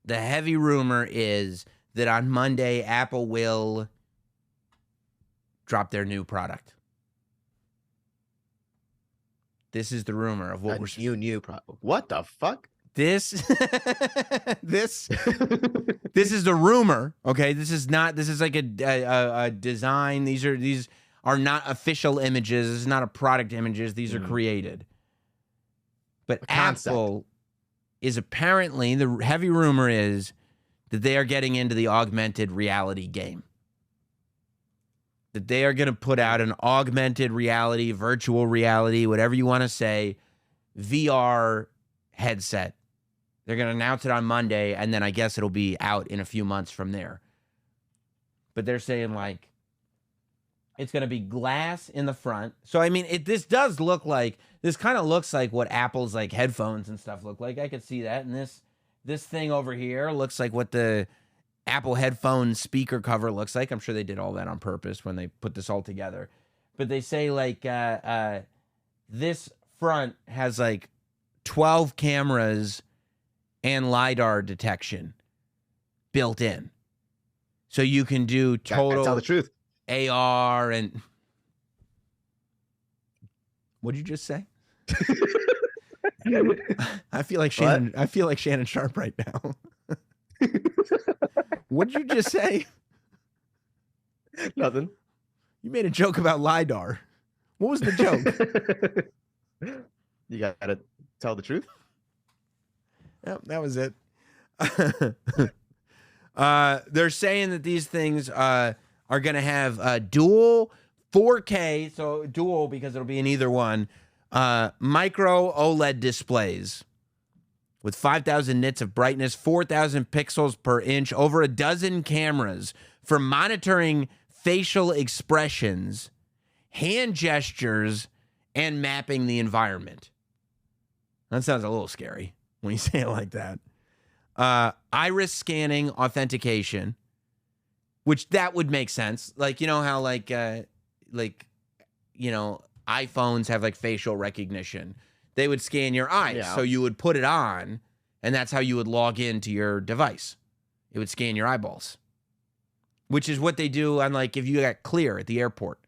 the heavy rumor is that on Monday, Apple will drop their new product. This is the rumor of what we're new product. What the fuck? This this is the rumor. Okay, this is like a design. These are not official images. This is not a product images. These are created. But Apple is apparently, the heavy rumor is that they are getting into the augmented reality game. That they are going to put out an augmented reality, virtual reality, whatever you want to say, VR headset. They're going to announce it on Monday, and then I guess it'll be out in a few months from there. But they're saying, like, it's going to be glass in the front. So, I mean, this does look like, this kind of looks like what Apple's, like, headphones and stuff look like. I could see that. And this thing over here looks like what the Apple headphone speaker cover looks like. I'm sure they did all that on purpose when they put this all together. But they say, like, this front has, like, 12 cameras and LiDAR detection built in. So you can do total tell the truth. AR and... What'd you just say? I feel like Shannon Sharpe right now. What'd you just say? Nothing. You made a joke about LiDAR. What was the joke? You gotta tell the truth. Yep, that was it. They're saying that these things are going to have dual 4K, so dual because it'll be in either one, micro OLED displays with 5,000 nits of brightness, 4,000 pixels per inch, over a dozen cameras for monitoring facial expressions, hand gestures, and mapping the environment. That sounds a little scary when you say it like that. Iris scanning authentication, which that would make sense. Like, you know how iPhones have like facial recognition. They would scan your eyes. Yeah. So you would put it on, and that's how you would log into your device. It would scan your eyeballs, which is what they do on, like, if you got Clear at the airport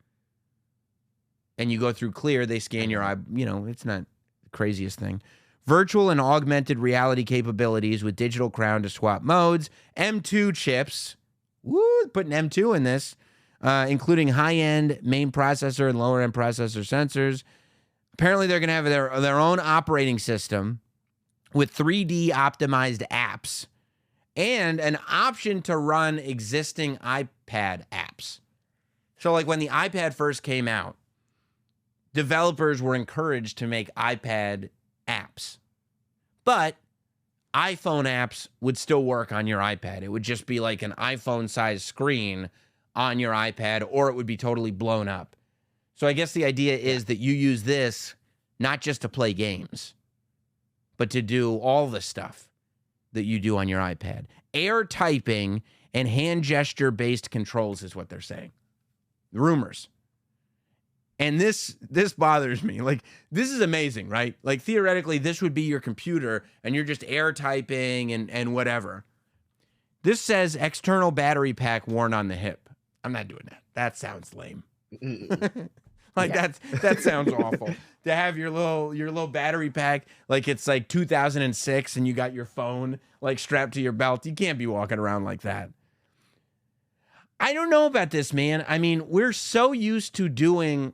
and you go through Clear, they scan your eye. You know, it's not the craziest thing. Virtual and augmented reality capabilities with digital crown to swap modes. M2 chips. Woo, putting M2 in this. Including high-end main processor and lower-end processor sensors. Apparently, they're going to have their own operating system with 3D optimized apps and an option to run existing iPad apps. So, like, when the iPad first came out, developers were encouraged to make iPad apps. But iPhone apps would still work on your iPad. It would just be like an iPhone-sized screen on your iPad, or it would be totally blown up. So I guess the idea is that you use this not just to play games, but to do all the stuff that you do on your iPad. Air typing and hand gesture-based controls is what they're saying. Rumors. And this bothers me. Like, this is amazing, right? Like, theoretically, this would be your computer, and you're just air typing and whatever. This says external battery pack worn on the hip. I'm not doing that. That sounds lame. That sounds awful. To have your little battery pack, like it's like 2006 and you got your phone like strapped to your belt. You can't be walking around like that. I don't know about this, man. I mean, we're so used to doing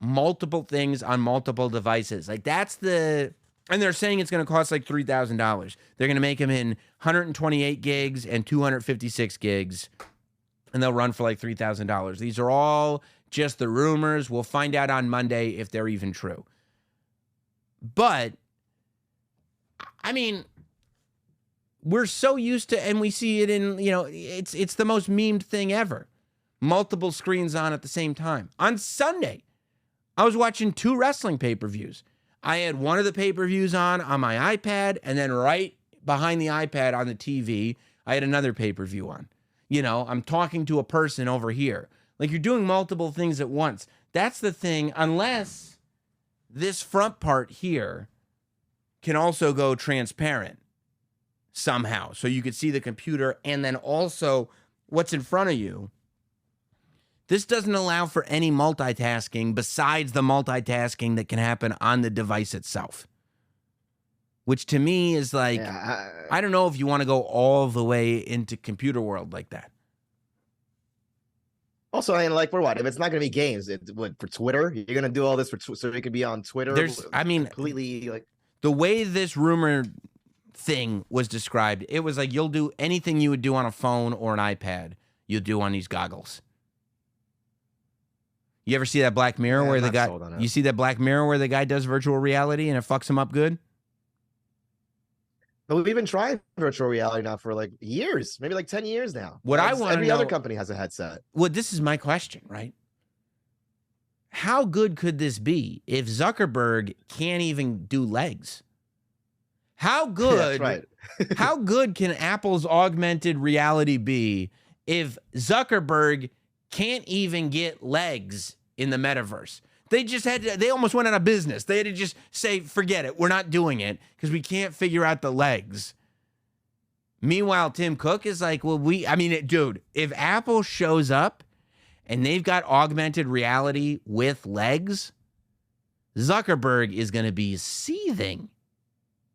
multiple things on multiple devices. Like, and they're saying it's going to cost like $3,000. They're going to make them in 128 gigs and 256 gigs. And they'll run for like $3,000. These are all just the rumors. We'll find out on Monday if they're even true. But, I mean, we're so used to, and we see it in, it's the most memed thing ever. Multiple screens on at the same time. On Sunday, I was watching 2 wrestling pay-per-views. I had one of the pay-per-views on my iPad, and then right behind the iPad on the TV, I had another pay-per-view on. I'm talking to a person over here. Like, you're doing multiple things at once. That's the thing, unless this front part here can also go transparent. somehow. So you could see the computer and then also what's in front of you. This doesn't allow for any multitasking besides the multitasking that can happen on the device itself. Which to me is like, I don't know if you want to go all the way into computer world like that. Also, I mean, like, for what? If it's not going to be games, for Twitter, you're going to do all this so it could be on Twitter. Completely like the way this rumor thing was described, it was like you'll do anything you would do on a phone or an iPad, you'll do on these goggles. You ever see that Black Mirror where the guy? You see that Black Mirror where the guy does virtual reality and it fucks him up good? But we've been trying virtual reality now for like years, maybe like 10 years now. Every other company has a headset. Well, this is my question, right? How good could this be if Zuckerberg can't even do legs? How good? Yeah, that's right. How good can Apple's augmented reality be if Zuckerberg can't even get legs in the metaverse? They almost went out of business. They had to just say, forget it. We're not doing it because we can't figure out the legs. Meanwhile, Tim Cook is like, well, dude, if Apple shows up and they've got augmented reality with legs, Zuckerberg is going to be seething.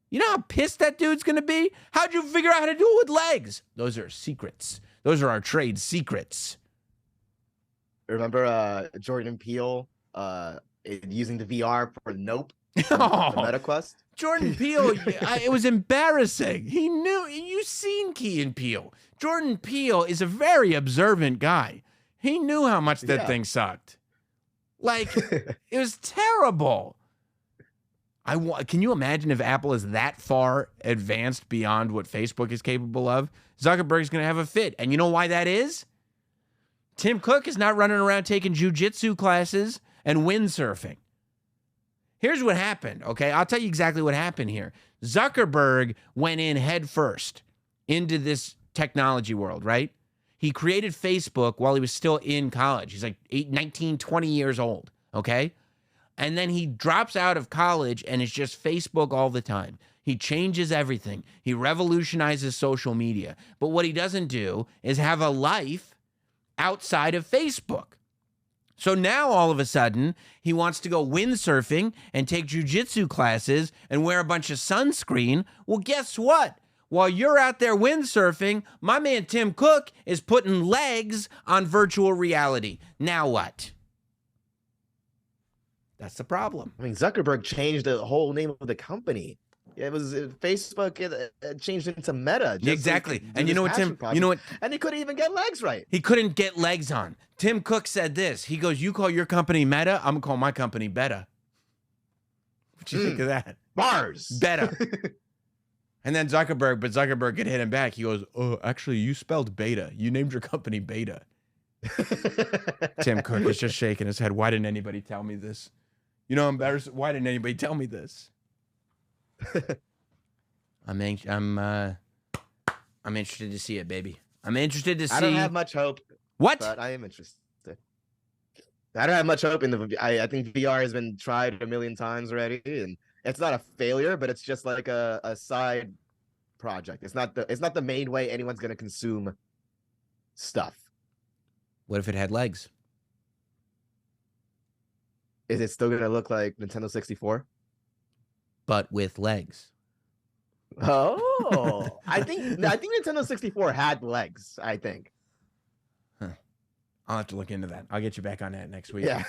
You know how pissed that dude's going to be? How'd you figure out how to do it with legs? Those are secrets. Those are our trade secrets. Remember Jordan Peele using the VR for Nope? Oh, the MetaQuest? Jordan Peele, it was embarrassing. He knew. You've seen Key and Peele. Jordan Peele is a very observant guy. He knew how much that thing sucked. Like, it was terrible. Can you imagine if Apple is that far advanced beyond what Facebook is capable of? Zuckerberg's going to have a fit. And you know why that is? Tim Cook is not running around taking jujitsu classes and windsurfing. Here's what happened, okay? I'll tell you exactly what happened here. Zuckerberg went in head first into this technology world, right? He created Facebook while he was still in college. He's like 19, 20 years old, okay? And then he drops out of college and it's just Facebook all the time. He changes everything. He revolutionizes social media. But what he doesn't do is have a life outside of Facebook. So now all of a sudden, he wants to go windsurfing and take jujitsu classes and wear a bunch of sunscreen. Well, guess what? While you're out there windsurfing, my man Tim Cook is putting legs on virtual reality. Now what? That's the problem. I mean, Zuckerberg changed the whole name of the company. It was Facebook. It changed into Meta. Exactly. And you know what, Tim? You know what? And he couldn't even get legs right. He couldn't get legs on. Tim Cook said this. He goes, "You call your company Meta? I'm gonna call my company Beta." What you think of that? Bars. Beta. And then Zuckerberg could hit him back. He goes, "Oh, actually, you spelled Beta. You named your company Beta." Tim Cook is just shaking his head. Why didn't anybody tell me this? You know, I'm embarrassed. Why didn't anybody tell me this? I'm interested to see it, baby. I'm interested to see. I don't have much hope. What? But I am interested. I don't have much hope in the. I think VR has been tried a million times already, and it's not a failure, but it's just like a side project. It's not the main way anyone's gonna consume stuff. What if it had legs? Is it still gonna look like Nintendo 64? But with legs. Oh, I think Nintendo 64 had legs. I think. Huh. I'll have to look into that. I'll get you back on that next week. Yeah.